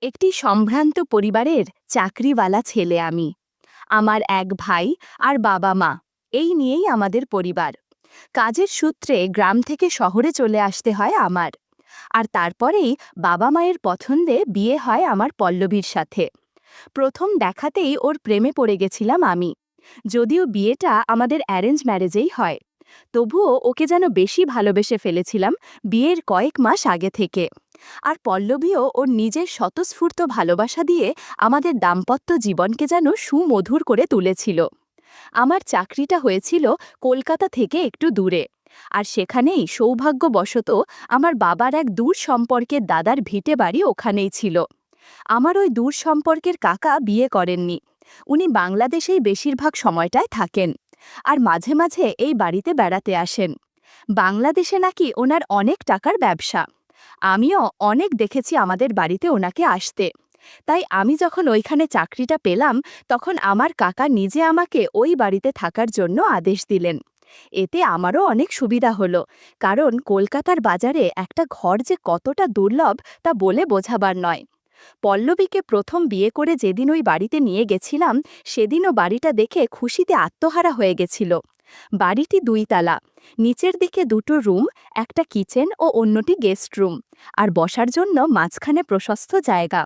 একটি সম্ভ্রান্ত পরিবারের চাকরিওয়ালা ছেলে আমি। আমার এক ভাই আর বাবা মা, এই নিয়েই আমাদের পরিবার। কাজের সূত্রে গ্রাম থেকে শহরে চলে আসতে হয় আমার। আর তারপরেই বাবা মায়ের পছন্দে বিয়ে হয় আমার পল্লবীর সাথে। প্রথম দেখাতেই ওর প্রেমে পড়ে গেছিলাম আমি। যদিও বিয়েটা আমাদের অ্যারেঞ্জ ম্যারেজেই হয়, তবুও ওকে যেন বেশি ভালোবেসে ফেলেছিলাম বিয়ের কয়েক মাস আগে থেকে। আর পল্লবীও ওর নিজের স্বতঃস্ফূর্ত ভালোবাসা দিয়ে আমাদের দাম্পত্য জীবনকে যেন সুমধুর করে তুলেছিল। আমার চাকরিটা হয়েছিল কলকাতা থেকে একটু দূরে, আর সেখানেই সৌভাগ্যবশত আমার বাবার এক দূর সম্পর্কের দাদার ভিটে বাড়ি ওখানেই ছিল। আমার ওই দূর সম্পর্কের কাকা বিয়ে করেননি। উনি বাংলাদেশেই বেশিরভাগ সময়টায় থাকেন, আর মাঝে মাঝে এই বাড়িতে বেড়াতে আসেন। বাংলাদেশে নাকি ওনার অনেক টাকার ব্যবসা। আমিও অনেক দেখেছি আমাদের বাড়িতে ওনাকে আসতে। তাই আমি যখন ওইখানে চাকরিটা পেলাম, তখন আমার কাকা নিজে আমাকে ওই বাড়িতে থাকার জন্য আদেশ দিলেন। এতে আমারও অনেক সুবিধা হলো, কারণ কলকাতার বাজারে একটা ঘর যে কতটা দুর্লভ তা বলে বোঝাবার নয়। পল্লবীকে প্রথম বিয়ে করে যেদিন ওই বাড়িতে নিয়ে গেছিলাম, সেদিনও বাড়িটা দেখে খুশিতে আত্মহারা হয়ে গেছিল। বাড়িটি 2 তালা, নিচের দিকে 2টো রুম, একটা কিচেন ও অন্যটি গেস্ট রুম, আর বসার জন্য মাঝখানে প্রশস্ত জায়গা।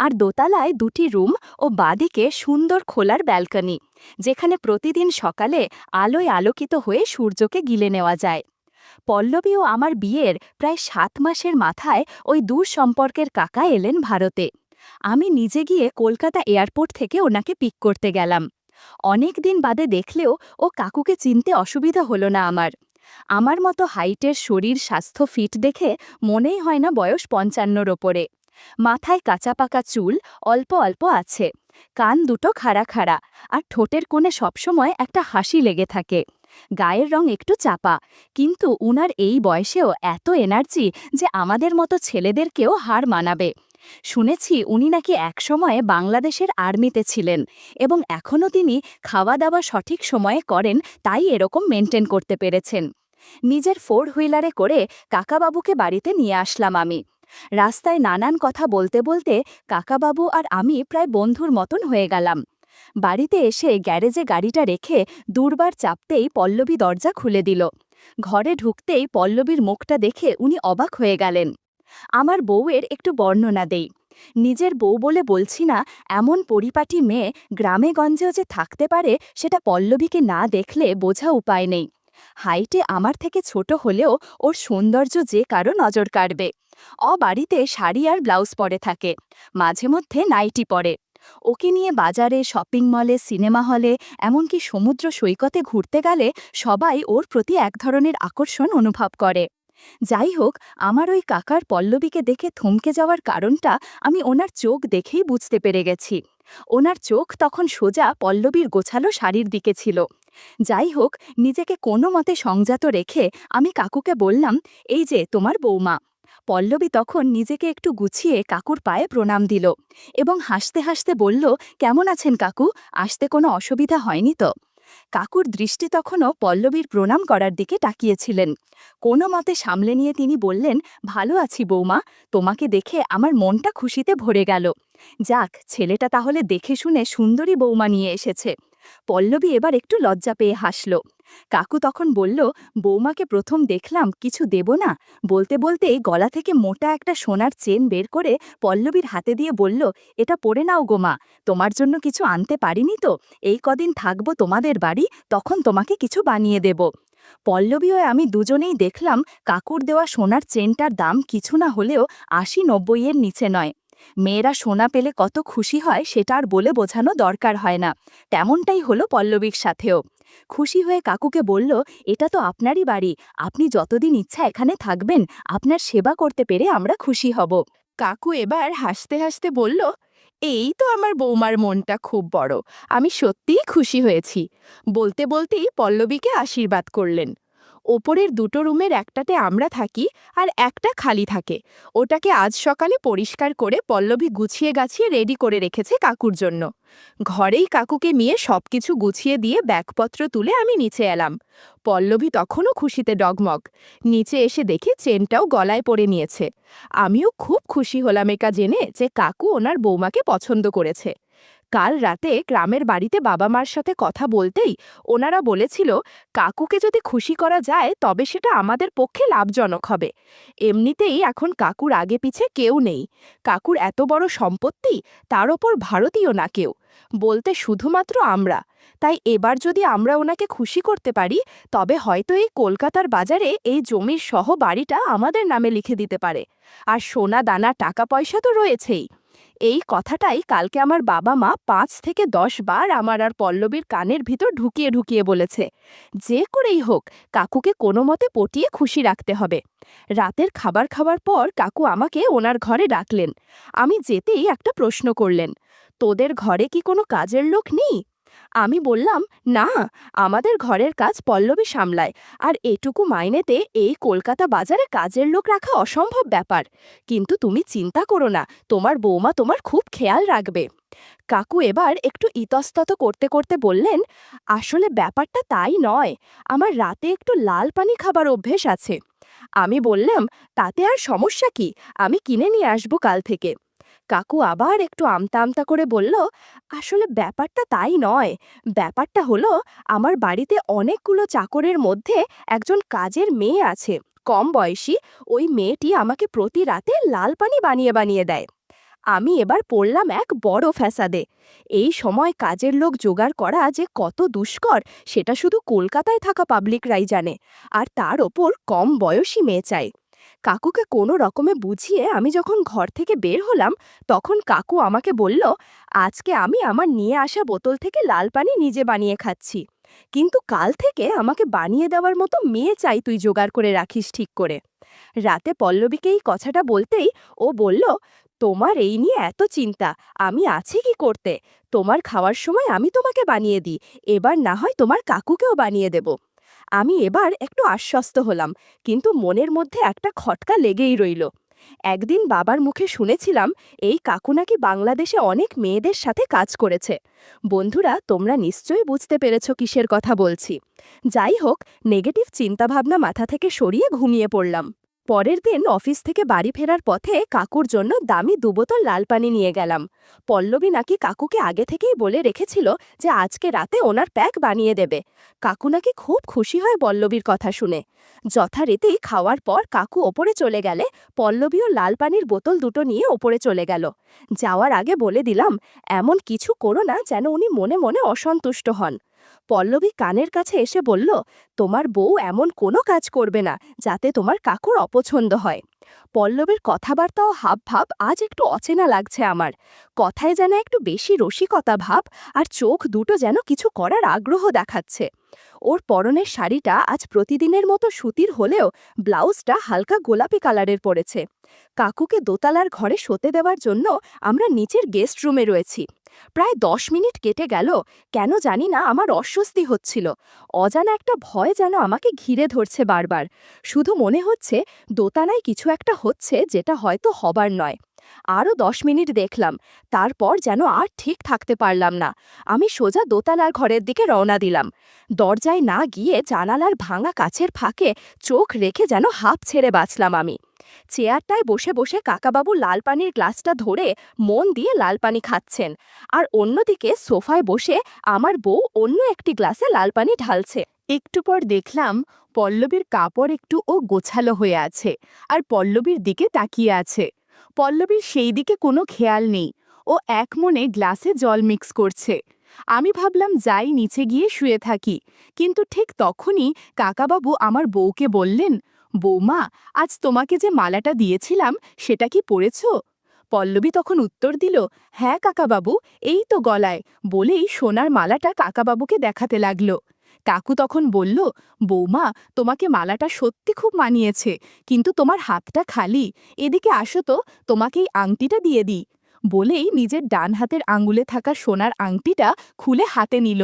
আর দোতলায় 2টি রুম ও বাদিকে সুন্দর খোলার ব্যালকনি, যেখানে প্রতিদিন সকালে আলোয় আলোকিত হয়ে সূর্যকে গিলে নেওয়া যায়। পল্লবী ও আমার বিয়ের প্রায় 7 মাসের মাথায় ওই দূর সম্পর্কের কাকা এলেন ভারতে। আমি নিজে গিয়ে কলকাতা এয়ারপোর্ট থেকে ওনাকে পিক করতে গেলাম। অনেক দিন বাদে দেখলেও ও কাকুকে চিনতে অসুবিধা হলো না আমার। আমার মতো হাইটের শরীর, স্বাস্থ্য ফিট দেখে মনেই হয় না বয়স 55-র ওপরে। মাথায় কাঁচা পাকা চুল অল্প অল্প আছে, কান দুটো খাড়া খাড়া, আর ঠোঁটের কোণে সবসময় একটা হাসি লেগে থাকে। গায়ের রং একটু চাপা, কিন্তু উনার এই বয়সেও এত এনার্জি যে আমাদের মতো ছেলেদেরকেও হার মানাবে। শুনেছি উনি নাকি একসময়ে বাংলাদেশের আর্মিতে ছিলেন, এবং এখনও তিনি খাওয়া দাওয়া সঠিক সময়ে করেন, তাই এরকম মেনটেন করতে পেরেছেন। নিজের 4 হুইলারে করে কাকাবাবুকে বাড়িতে নিয়ে আসলাম আমি। রাস্তায় নানান কথা বলতে বলতে কাকাবাবু আর আমি প্রায় বন্ধুর মতন হয়ে গেলাম। বাড়িতে এসে গ্যারেজে গাড়িটা রেখে দুর্বার চাপতেই পল্লবী দরজা খুলে দিল। ঘরে ঢুকতেই পল্লবীর মুখটা দেখে উনি অবাক হয়ে গেলেন। আমার বউয়ের একটু বর্ণনা দেই। নিজের বউ বলে বলছি না, এমন পরিপাটি মেয়ে গ্রামে গঞ্জেও যে থাকতে পারে সেটা পল্লবীকে না দেখলে বোঝা উপায় নেই। হাইটে আমার থেকে ছোট হলেও ওর সৌন্দর্য যে কারো নজর কাড়বে। বাড়িতে শাড়ি আর ব্লাউজ পরে থাকে, মাঝে মধ্যে নাইটি পরে। ওকে নিয়ে বাজারে, শপিং মলে, সিনেমা হলে, এমনকি সমুদ্র সৈকতে ঘুরতে গেলে সবাই ওর প্রতি এক ধরনের আকর্ষণ অনুভব করে। যাই হোক, আমার ওই কাকার পল্লবীকে দেখে থমকে যাওয়ার কারণটা আমি ওনার চোখ দেখেই বুঝতে পেরে গেছি। ওনার চোখ তখন সোজা পল্লবীর গোছালো শাড়ির দিকে ছিল। যাই হোক, নিজেকে কোনো মতে সংযত রেখে আমি কাকুকে বললাম, এই যে তোমার বৌমা। পল্লবী তখন নিজেকে একটু গুছিয়ে কাকুর পায়ে প্রণাম দিল, এবং হাসতে হাসতে বলল, কেমন আছেন কাকু? আসতে কোনো অসুবিধা হয়নি তো? কাকুর দৃষ্টি তখনও পল্লবীর প্রণাম করার দিকে তাকিয়েছিলেন। কোনো মতে সামলে নিয়ে তিনি বললেন, ভালো আছি বৌমা, তোমাকে দেখে আমার মনটা খুশিতে ভরে গেল। যাক, ছেলেটা তাহলে দেখে শুনে সুন্দরী বৌমা নিয়ে এসেছে। পল্লবী এবার একটু লজ্জা পেয়ে হাসল। কাকু তখন বলল, বৌমাকে প্রথম দেখলাম, কিছু দেব না? বলতে বলতেই গলা থেকে মোটা একটা সোনার চেন বের করে পল্লবীর হাতে দিয়ে বলল, এটা পরে নাও গো মা, তোমার জন্য কিছু আনতে পারিনি তো, এই কদিন থাকবো তোমাদের বাড়ি, তখন তোমাকে কিছু বানিয়ে দেব। পল্লবী ও আমি দুজনেই দেখলাম কাকুর দেওয়া সোনার চেনটার দাম কিছু না হলেও 80-90 এর নিচে নয়। মেয়েরা সোনা পেলে কত খুশি হয় সেটা আর বলে বোঝানো দরকার হয় না। তেমনটাই হলো পল্লবীর সাথেও। খুশি হয়ে কাকুকে বলল, এটা তো আপনারই বাড়ি, আপনি যতদিন ইচ্ছা এখানে থাকবেন, আপনার সেবা করতে পেরে আমরা খুশি হব। কাকু এবার হাসতে হাসতে বলল, এই তো আমার বৌমার মনটা খুব বড়, আমি সত্যিই খুশি হয়েছি। বলতে বলতেই পল্লবীকে আশীর্বাদ করলেন। ওপরের দুটো রুমের একটাতে আমরা থাকি আর একটা খালি থাকে। ওটাকে আজ সকালে পরিষ্কার করে পল্লবী গুছিয়ে গাছিয়ে রেডি করে রেখেছে কাকুর জন্য। ঘরেই কাকুকে নিয়ে সবকিছু গুছিয়ে দিয়ে ব্যাগপত্র তুলে আমি নিচে এলাম। পল্লবী তখনও খুশিতে ডগমগ। নিচে এসে দেখি চেনটাও গলায় পরে নিয়েছে। আমিও খুব খুশি হলাম একা জেনে যে কাকু ওনার বৌমাকে পছন্দ করেছে। কাল রাতে গ্রামের বাড়িতে বাবা মার সাথে কথা বলতেই ওনারা বলেছিল কাকুকে যদি খুশি করা যায় তবে সেটা আমাদের পক্ষে লাভজনক হবে। এমনিতেই এখন কাকুর আগে পিছে কেউ নেই। কাকুর এত বড় সম্পত্তি, তার ওপর ভারতীয় না কেউ, বলতে শুধুমাত্র আমরা। তাই এবার যদি আমরা ওনাকে খুশি করতে পারি তবে হয়তো এই কলকাতার বাজারে এই জমির সহ বাড়িটা আমাদের নামে লিখে দিতে পারে। আর সোনা দানা টাকা পয়সা তো রয়েছেই। এই কথাটাই কালকে আমার বাবা মা ৫ থেকে ১০ বার আমার আর পল্লবীর কানের ভিতর ঢুকিয়ে ঢুকিয়ে বলেছে। যে করেই হোক কাকুকে কোনো মতে পটিয়ে খুশি রাখতে হবে। রাতের খাবার খাওয়ার পর কাকু আমাকে ওনার ঘরে ডাকলেন। আমি যেতেই একটা প্রশ্ন করলেন, তোদের ঘরে কি কোনো কাজের লোক নেই? আমি বললাম, না, আমাদের ঘরের কাজ পল্লবী সামলায়, আর এটুকু মাইনেতে এই কলকাতা বাজারে কাজের লোক রাখা অসম্ভব ব্যাপার। কিন্তু তুমি চিন্তা করো না, তোমার বৌমা তোমার খুব খেয়াল রাখবে। কাকু এবার একটু ইতস্তত করতে করতে বললেন, আসলে ব্যাপারটা তাই নয়, আমার রাতে একটু লাল পানি খাবার অভ্যেস আছে। আমি বললাম, তাতে আর সমস্যা কি, আমি কিনে নিয়ে আসবো কাল থেকে। কাকু আবার একটু আমতা আমতা করে বলল, আসলে ব্যাপারটা তাই নয়, ব্যাপারটা হলো আমার বাড়িতে অনেকগুলো চাকরের মধ্যে একজন কাজের মেয়ে আছে, কম বয়সী। ওই মেয়েটি আমাকে প্রতি রাতে লাল পানি বানিয়ে বানিয়ে দেয়। আমি এবার পড়লাম এক বড় ফ্যাসাদে। এই সময় কাজের লোক জোগাড় করা যে কত দুষ্কর সেটা শুধু কলকাতায় থাকা পাবলিকরাই জানে, আর তার ওপর কম বয়সী মেয়ে চাই। কাকুকে কোনো রকমে বুঝিয়ে আমি যখন ঘর থেকে বের হলাম তখন কাকু আমাকে বলল, আজকে আমি আমার নিয়ে আসা বোতল থেকে লাল পানি নিজে বানিয়ে খাচ্ছি, কিন্তু কাল থেকে আমাকে বানিয়ে দেওয়ার মতো মেয়ে চাই তুই জোগাড় করে রাখিস ঠিক করে। রাতে পল্লবীকে এই কথাটা বলতেই ও বলল, তোমার এই নিয়ে এত চিন্তা, আমি আছি কি করতে? তোমার খাওয়ার সময় আমি তোমাকে বানিয়ে দিই, এবার না হয় তোমার কাকুকেও বানিয়ে দেব। আমি এবার একটু আশ্বস্ত হলাম, কিন্তু মনের মধ্যে একটা খটকা লেগেই রইল। একদিন বাবার মুখে শুনেছিলাম এই কাকু নাকি বাংলাদেশে অনেক মেয়েদের সাথে কাজ করেছে। বন্ধুরা, তোমরা নিশ্চয়ই বুঝতে পেরেছ কিসের কথা বলছি। যাই হোক, নেগেটিভ চিন্তাভাবনা মাথা থেকে সরিয়ে ঘুমিয়ে পড়লাম। পরের দিন অফিস থেকে বাড়ি ফেরার পথে কাকুর জন্য দামি ২ বোতল লাল পানি নিয়ে গেলাম। পল্লবী নাকি কাকুকে আগে থেকেই বলে রেখেছিল যে আজকে রাতে ওনার প্যাক বানিয়ে দেবে। কাকু নাকি খুব খুশি হয় পল্লবীর কথা শুনে। যথারীতি খাওয়ার পর কাকু ওপরে চলে গেলে পল্লবীও লাল পানির বোতল দুটো নিয়ে ওপরে চলে গেল। যাওয়ার আগে বলে দিলাম, এমন কিছু করো না যেন উনি মনে মনে অসন্তুষ্ট হন। পল্লবী কানের কাছে এসে বলল, তোমার বউ এমন কোনো কাজ করবে না যাতে তোমার কাকুর অপছন্দ হয়। পল্লবীর কথাবার্তা ও হাবভাব আজ একটু অচেনা লাগছে আমার। কথায় যেন একটু বেশি রসিকতা ভাব, আর চোখ দুটো যেন কিছু করার আগ্রহ দেখাচ্ছে। ওর পরনের শাড়িটা আজ প্রতিদিনের মতো সুতির হলেও ব্লাউজটা হালকা গোলাপি কালারের পড়েছে। কাকুকে দোতলার ঘরে শোতে দেওয়ার জন্য আমরা নিচের গেস্ট রুমে রয়েছি। প্রায় ১০ মিনিট কেটে গেল, কেন জানি না আমার অস্বস্তি হচ্ছিল। অজানা একটা ভয় যেন আমাকে ঘিরে ধরছে বারবার। শুধু মনে হচ্ছে দোতলায় কিছু একটা হচ্ছে যেটা হয়তো হবার নয়। আরও ১০ মিনিট দেখলাম, তারপর যেন আর ঠিক থাকতে পারলাম না। আমি সোজা দোতলার ঘরের দিকে রওনা দিলাম। দরজায় না গিয়ে জানালার ভাঙা কাচের ফাঁকে চোখ রেখে যেন হাঁপ ছেড়ে বাঁচলাম আমি। চেয়ারটায় বসে বসে কাকাবাবু লাল পানির গ্লাসটা ধরে মন দিয়ে লাল পানি খাচ্ছেন, আর অন্যদিকে সোফায় বসে আমার বউ অন্য একটি গ্লাসে লাল পানি ঢালছে। একটু পর দেখলাম পল্লবীর কাপড় একটু ও গোছালো হয়ে আছে, আর পল্লবীর দিকে তাকিয়ে আছে। পল্লবীর সেই দিকে কোনো খেয়াল নেই, ও এক মনে গ্লাসে জল মিক্স করছে। আমি ভাবলাম যাই নিচে গিয়ে শুয়ে থাকি, কিন্তু ঠিক তখনই কাকাবাবু আমার বউকে বললেন, বৌমা, আজ তোমাকে যে মালাটা দিয়েছিলাম সেটা কি পরেছ? পল্লবী তখন উত্তর দিল, হ্যাঁ কাকাবাবু, এই তো গলায়, বলেই সোনার মালাটা কাকাবাবুকে দেখাতে লাগলো। কাকু তখন বলল, বৌমা, তোমাকে মালাটা সত্যি খুব মানিয়েছে, কিন্তু তোমার হাতটা খালি, এদিকে আসো তো, তোমাকে এই আংটিটা দিয়ে দিই। বলেই নিজের ডান হাতের আঙুলে থাকা সোনার আংটিটা খুলে হাতে নিল।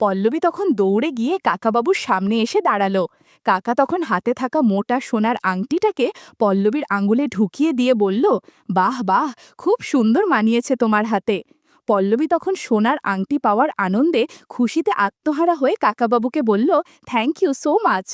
পল্লবী তখন দৌড়ে গিয়ে কাকাবাবুর সামনে এসে দাঁড়ালো। কাকা তখন হাতে থাকা মোটা সোনার আংটিটাকে পল্লবীর আঙুলে ঢুকিয়ে দিয়ে বলল, বাহ বাহ, খুব সুন্দর মানিয়েছে তোমার হাতে। পল্লবী তখন সোনার আংটি পাওয়ার আনন্দে খুশিতে আত্মহারা হয়ে কাকাবাবুকে বলল, থ্যাংক ইউ সো মাচ।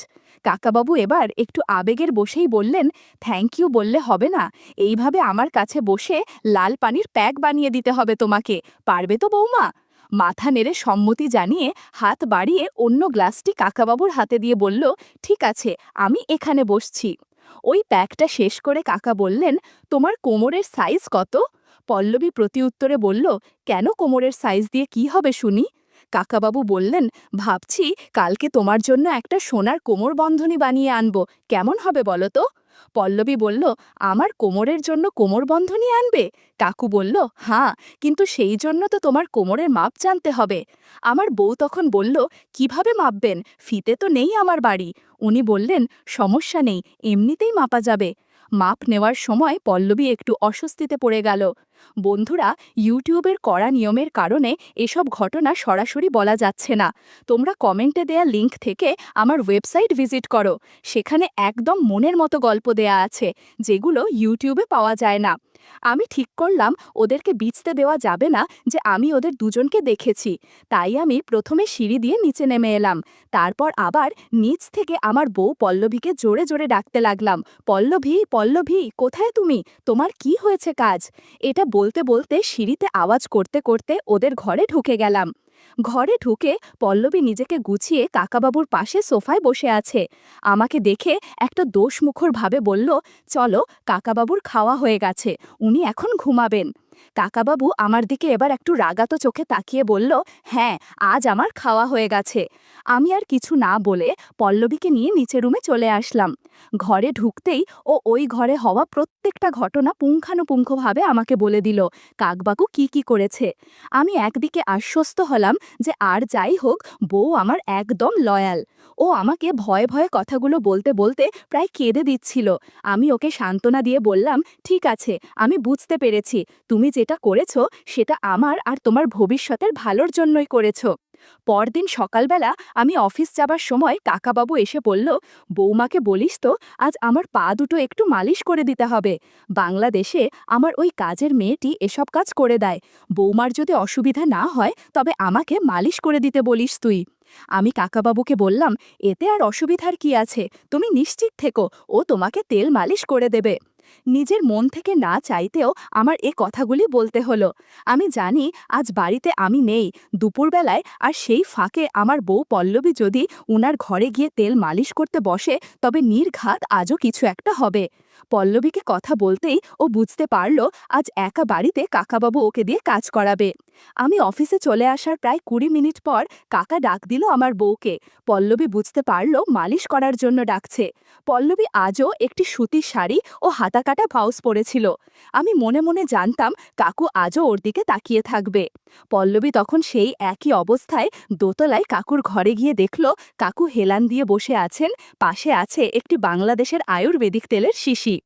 কাকাবাবু এবার একটু আবেগের বসেই বললেন, থ্যাংক ইউ বললে হবে না, এইভাবে আমার কাছে বসে লাল পানির প্যাক বানিয়ে দিতে হবে তোমাকে, পারবে তো বৌমা? মাথা নেড়ে সম্মতি জানিয়ে হাত বাড়িয়ে অন্য গ্লাসটি কাকাবাবুর হাতে দিয়ে বলল, ঠিক আছে, আমি এখানে বসছি। ওই প্যাকটা শেষ করে কাকা বললেন, তোমার কোমরের সাইজ কত? পল্লবী প্রতিউত্তরে বলল, কেন কোমরের সাইজ দিয়ে কি হবে শুনি? কাকাবাবু বললেন, ভাবছি কালকে তোমার জন্য একটা সোনার কোমর বন্ধনী বানিয়ে আনবো, কেমন হবে বলো তো? পল্লবী বলল, আমার কোমরের জন্য কোমর বন্ধনী আনবে? কাকু বলল, হ্যাঁ, কিন্তু সেই জন্য তো তোমার কোমরের মাপ জানতে হবে। আমার বউ তখন বলল, কিভাবে মাপবেন, ফিতে তো নেই আমার বাড়ি। উনি বললেন, সমস্যা নেই, এমনিতেই মাপা যাবে। মাপ নেওয়ার সময় পল্লবী একটু অস্বস্তিতে পড়ে গেল। বন্ধুরা, ইউটিউবের কড়া নিয়মের কারণে এসব ঘটনা সরাসরি বলা যাচ্ছে না। তোমরা কমেন্টে দেয়া লিংক থেকে আমার ওয়েবসাইট ভিজিট করো, সেখানে একদম মনের মতো গল্প দেয়া আছে, যেগুলো ইউটিউবে পাওয়া যায় না। আমি ঠিক করলাম ওদেরকে বিচতে দেওয়া যাবে না যে আমি ওদের দুজনকে দেখেছি, তাই আমি প্রথমে সিঁড়ি দিয়ে নিচে নেমে এলাম। তারপর আবার নিচ থেকে আমার বউ পল্লবীকে জোরে জোরে ডাকতে লাগলাম, পল্লবী, পল্লবী, কোথায় তুমি? তোমার কি হয়েছে কাজ? এটা বলতে বলতে সিঁড়িতে আওয়াজ করতে করতে ওদের ঘরে ঢুকে গেলাম। ঘরে ঢুকে পল্লবী নিজেকে গুছিয়ে কাকাবাবুর পাশে সোফায় বসে আছে। আমাকে দেখে একটা দোষমুখর ভাবে বলল, চলো, কাকাবাবুর খাওয়া হয়ে গেছে, উনি এখন ঘুমাবেন। কাকাবাবু আমার দিকে এবার একটু রাগাতো চোখে তাকিয়ে বলল, হ্যাঁ, আজ আমার খাওয়া হয়ে গেছে। আমি আর কিছু না বলে পল্লবীকে নিয়ে নিচে রুমে চলে আসলাম। ঘরে ঢুকতেই ও ওই ঘরে হওয়া প্রত্যেকটা ঘটনা পুঙ্খানুপুঙ্খভাবে আমাকে বলে দিল, কাকবাবু কি কি করেছে। আমি একদিকে আশ্বস্ত হলাম যে আর যাই হোক, বউ আমার একদম লয়াল। ও আমাকে ভয়ে ভয়ে কথাগুলো বলতে বলতে প্রায় কেঁদে দিচ্ছিল। আমি ওকে সান্ত্বনা দিয়ে বললাম, ঠিক আছে, আমি বুঝতে পেরেছি, তুমি যেটা করেছ সেটা আমার আর তোমার ভবিষ্যতের ভালোর জন্যই করেছ। পরদিন সকালবেলা আমি অফিস যাবার সময় কাকাবাবু এসে বলল, বৌমাকে বলিস তো আজ আমার পা দুটো একটু মালিশ করে দিতে হবে। বাংলাদেশে আমার ওই কাজের মেয়েটি এসব কাজ করে দেয়। বৌমার যদি অসুবিধা না হয় তবে আমাকে মালিশ করে দিতে বলিস তুই। আমি কাকাবাবুকে বললাম, এতে আর অসুবিধার কি আছে, তুমি নিশ্চিত থেকো, ও তোমাকে তেল মালিশ করে দেবে। নিজের মন থেকে না চাইতেও আমার এ কথাগুলি বলতে হলো। আমি জানি আজ বাড়িতে আমি নেই, দুপুরবেলায়, আর সেই ফাঁকে আমার বউ পল্লবী যদি উনার ঘরে গিয়ে তেল মালিশ করতে বসে তবে নির্ঘাত আজও কিছু একটা হবে। পল্লবীকে কথা বলতেই ও বুঝতে পারল আজ একা বাড়িতে কাকাবাবু ওকে দিয়ে কাজ করাবে। আমি অফিসে চলে আসার প্রায় ২০ মিনিট পর কাকা ডাক দিল আমার বউকে। পল্লবী বুঝতে পারল মালিশ করার জন্য ডাকছে। পল্লবী আজও একটি সুতির শাড়ি ও হাতাকাটা ব্লাউজ পরেছিল। আমি মনে মনে জানতাম কাকু আজও ওর দিকে তাকিয়ে থাকবে। পল্লবী তখন সেই একই অবস্থায় দোতলায় কাকুর ঘরে গিয়ে দেখল কাকু হেলান দিয়ে বসে আছেন, পাশে আছে একটি বাংলাদেশের আয়ুর্বেদিক তেলের শিশি।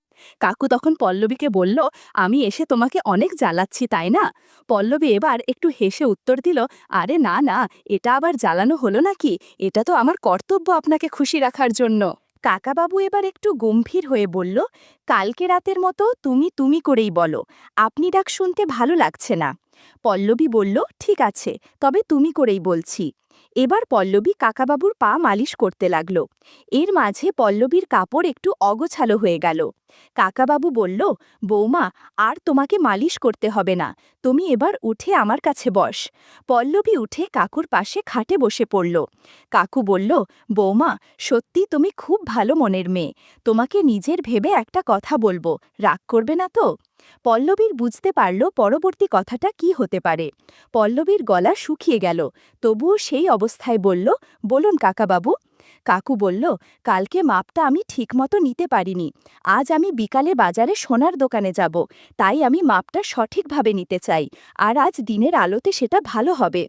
কাকু তখন পল্লবীকে বলল, আমি এসে তোমাকে অনেক জ্বালাচ্ছি তাই না? পল্লবী এবার একটু হেসে উত্তর দিল, আরে না না, এটা আবার জ্বালানো হলো নাকি, এটা তো আমার কর্তব্য আপনাকে খুশি রাখার জন্য। কাকাবাবু এবার একটু গম্ভীর হয়ে বলল, কালকে রাতের মতো তুমি তুমি করেই বলো, আপনি ডাক শুনতে ভালো লাগছে না। পল্লবী বলল, ঠিক আছে, তবে তুমি করেই বলছি। এবার পল্লবী কাকাবাবুর পা মালিশ করতে লাগল। এর মাঝে পল্লবীর কাপড় একটু অগোছালো হয়ে গেল। কাকাবাবু বলল, বৌমা, আর তোমাকে মালিশ করতে হবে না, তুমি এবার উঠে আমার কাছে বস। পল্লবী উঠে কাকুর পাশে খাটে বসে পড়ল। কাকু বলল, বৌমা, সত্যি তুমি খুব ভালো মনের মেয়ে, তোমাকে নিজের ভেবে একটা কথা বলবো, রাগ করবে না তো? পল্লবীর বুঝতে পারল পরবর্তী কথাটা কি হতে পারে। পল্লবীর গলা শুকিয়ে গেল, তবুও সেই অবস্থায় বলল, বলুন কাকাবাবু। কাকু বলল, কালকে মাপটা আমি ঠিকমতো নিতে পারিনি, আজ আমি বিকালে বাজারে সোনার দোকানে যাব, তাই আমি মাপটা সঠিকভাবে নিতে চাই, আর আজ দিনের আলোতে সেটা ভালো হবে।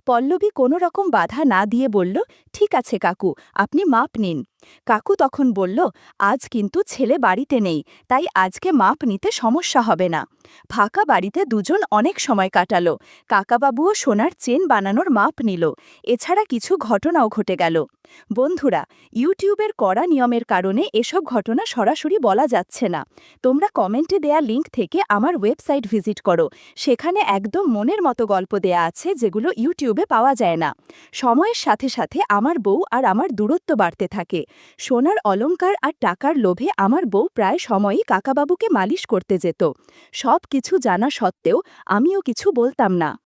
পল্লবী কোনো রকম বাধা না দিয়ে বলল, ঠিক আছে কাকু, আপনি মাপ নিন। কাকু তখন বলল, আজ কিন্তু ছেলে বাড়িতে নেই, তাই আজকে মাপ নিতে সমস্যা হবে না। ফাঁকা বাড়িতে দুজন অনেক সময় কাটালো। কাকাবাবুও সোনার চেন বানানোর মাপ নিল। এছাড়া কিছু ঘটনাও ঘটে গেল। বন্ধুরা, ইউটিউবের কড়া নিয়মের কারণে এসব ঘটনা সরাসরি বলা যাচ্ছে না। তোমরা কমেন্টে দেয়া লিঙ্ক থেকে আমার ওয়েবসাইট ভিজিট করো। সেখানে একদম মনের মতো গল্প দেয়া আছে, যেগুলো ইউটিউবে পাওয়া যায় না। সময়ের সাথে সাথে আমার বউ আর আমার দূরত্ব বাড়তে থাকে। সোনার অলংকার আর টাকার লোভে আমার বউ প্রায় সময়ই কাকাবাবুকে মালিশ করতে যেত। সব কিছু জানা সত্ত্বেও আমিও কিছু বলতাম না।